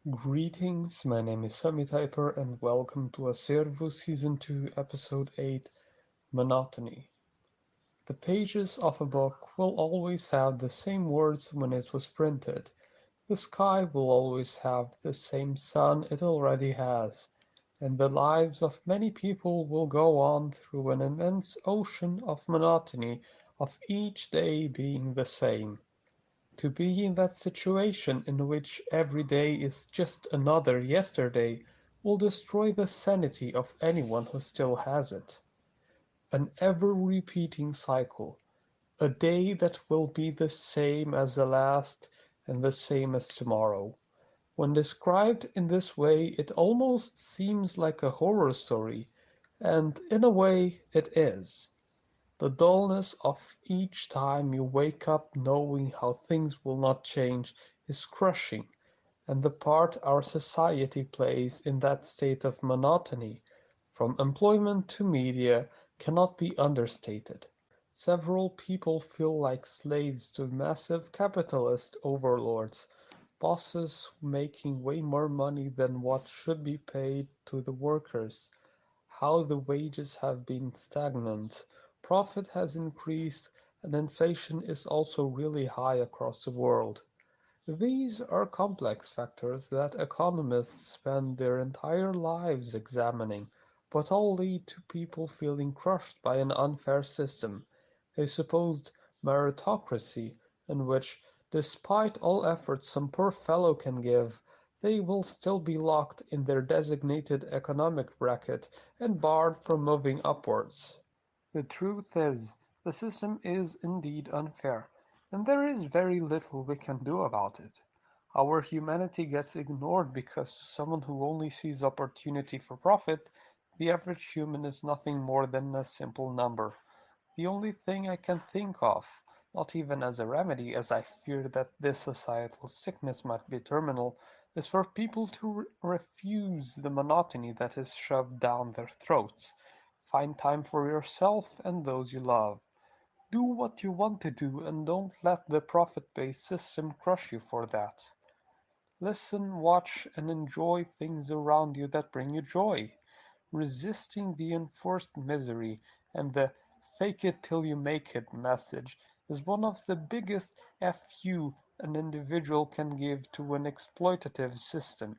Greetings, my name is Sumitiper and welcome to ACERVO Season 2 Episode 8, Monotony. The pages of a book will always have the same words when it was printed. The sky will always have the same sun it already has, and the lives of many people will go on through an immense ocean of monotony of each day being the same. To be in that situation in which every day is just another yesterday will destroy the sanity of anyone who still has it. An ever-repeating cycle, a day that will be the same as the last and the same as tomorrow. When described in this way it almost seems like a horror story, and in a way it is. The dullness of each time you wake up knowing how things will not change is crushing, and the part our society plays in that state of monotony, from employment to media, cannot be understated. Several people feel like slaves to massive capitalist overlords, bosses making way more money than what should be paid to the workers. How the wages have been stagnant, profit has increased, and inflation is also really high across the world. These are complex factors that economists spend their entire lives examining, but all lead to people feeling crushed by an unfair system, a supposed meritocracy in which, despite all efforts some poor fellow can give, they will still be locked in their designated economic bracket and barred from moving upwards. The truth is, the system is indeed unfair, and there is very little we can do about it. Our humanity gets ignored because to someone who only sees opportunity for profit, the average human is nothing more than a simple number. The only thing I can think of, not even as a remedy, as I fear that this societal sickness might be terminal, is for people to refuse the monotony that is shoved down their throats. Find time for yourself and those you love. Do what you want to do and don't let the profit-based system crush you for that. Listen, watch, and enjoy things around you that bring you joy. Resisting the enforced misery and the "fake it till you make it" message is one of the biggest "fu" an individual can give to an exploitative system.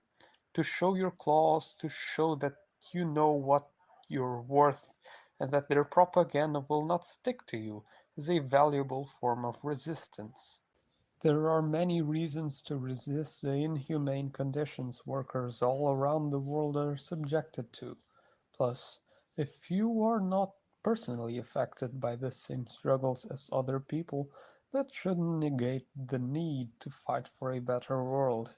To show your claws, to show that you know what you're worth and that their propaganda will not stick to you, is a valuable form of resistance. There are many reasons to resist the inhumane conditions workers all around the world are subjected to. Plus, if you are not personally affected by the same struggles as other people, that shouldn't negate the need to fight for a better world.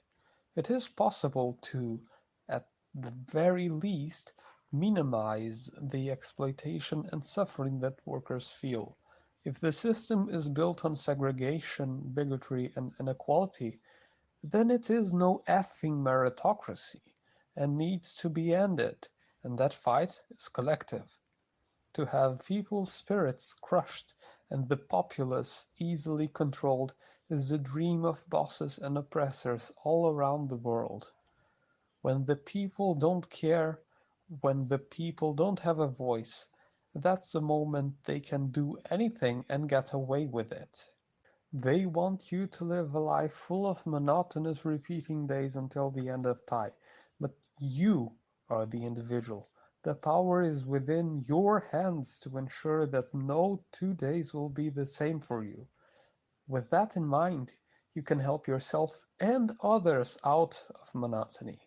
It is possible to, at the very least, minimize the exploitation and suffering that workers feel. If the system is built on segregation, bigotry, and inequality, then it is no effing meritocracy, and needs to be ended, and that fight is collective. To have people's spirits crushed and the populace easily controlled is the dream of bosses and oppressors all around the world. When the people don't care, when the people don't have a voice, that's the moment they can do anything and get away with it. They want you to live a life full of monotonous repeating days until the end of time, but you are the individual. The power is within your hands to ensure that no 2 days will be the same for you. With that in mind, you can help yourself and others out of monotony.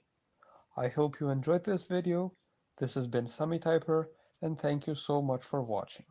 I hope you enjoyed this video. This has been Sumitiper, and thank you so much for watching.